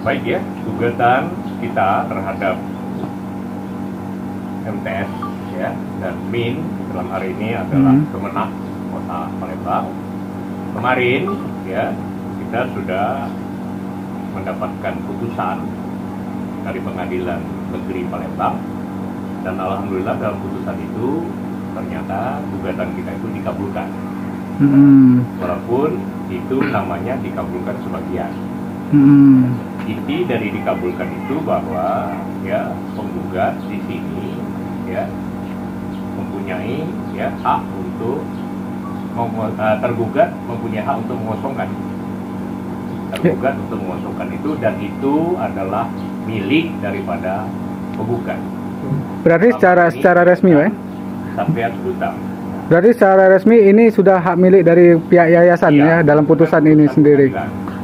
Baik ya, gugatan kita terhadap MTS ya dan MIN dalam hari ini adalah Kemenak Kota Palembang. Kemarin ya kita sudah mendapatkan putusan dari Pengadilan Negeri Palembang dan alhamdulillah dalam putusan itu ternyata gugatan kita itu dikabulkan. Walaupun itu namanya dikabulkan sebagian. Inti dari dikabulkan itu bahwa ya penggugat di sini ya mempunyai ya hak untuk tergugat mempunyai hak untuk mengosongkan itu dan itu adalah milik daripada penggugat. Berarti secara resmi ya? Sampai Gudang. Berarti secara resmi ini sudah hak milik dari pihak yayasan ya dalam putusan ini sendiri.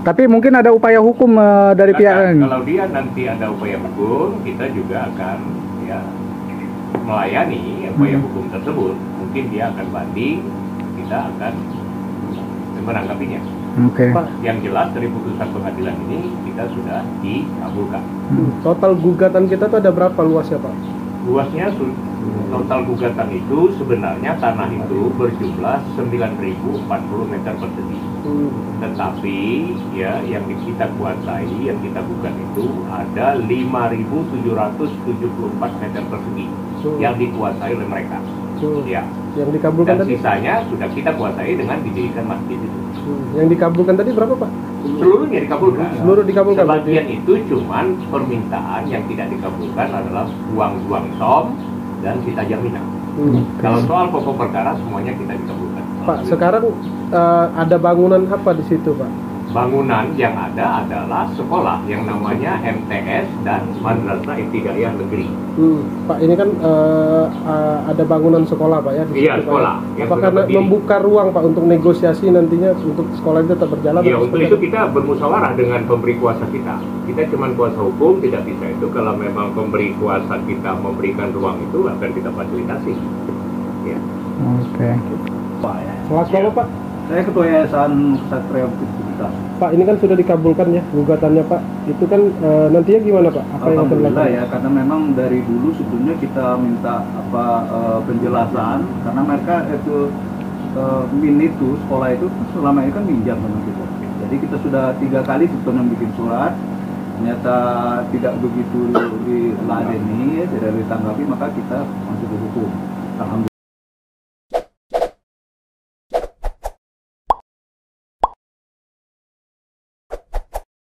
Tapi mungkin ada upaya hukum dari pihak lain. Kalau dia nanti ada upaya hukum, kita juga akan ya melayani upaya hukum tersebut. Mungkin dia akan banding, kita akan menanggapinya. Oke. Yang jelas dari putusan pengadilan ini kita sudah dikabulkan. Total gugatan kita tuh ada berapa luasnya, Pak? Luasnya total gugatan itu sebenarnya tanah itu berjumlah 9.040 meter persegi. Tetapi ya yang kita kuasai, yang kita gugat itu ada 5.774 meter persegi yang dikuasai oleh mereka. Ya. Yang dikabulkan dan tadi? Sisanya sudah kita kuasai dengan didirikan masjid itu. Yang dikabulkan tadi berapa, Pak? Seluruhnya dikabulkan. Seluruh dikabulkan. Sebagian itu cuman permintaan, yang tidak dikabulkan adalah uang som dan kita jaminan. Kalau soal pokok perkara semuanya kita dikabulkan. Pak, sekarang ada bangunan apa di situ, Pak? Bangunan yang ada adalah sekolah yang namanya MTS dan Madrasah Ibtidaiyah Negeri. Pak, ini kan ada bangunan sekolah, Pak ya? Iya, sekolah. Apakah membuka ruang, Pak, untuk negosiasi nantinya untuk sekolah itu tetap berjalan? Iya, untuk itu kita bermusyawarah dengan pemberi kuasa kita. Kita cuma kuasa hukum, tidak bisa itu. Kalau memang pemberi kuasa kita memberikan ruang itu, akan kita fasilitasi. Ya. Oke. Pak ya. Selamat Pak. Saya Ketua Yayasan Satria Bukti. Pak, ini kan sudah dikabulkan ya gugatannya, Pak. Itu kan nantinya gimana, Pak? Apa yang akan dilakukan? Ya, karena memang dari dulu sebelumnya kita minta penjelasan karena mereka itu MIN itu sekolah itu selama ini kan minjam dengan kita. Jadi kita sudah 3 kali sebetulnya bikin surat, ternyata tidak begitu diladeni, tidak ditanggapi, maka kita masuk ke hukum. Alhamdulillah.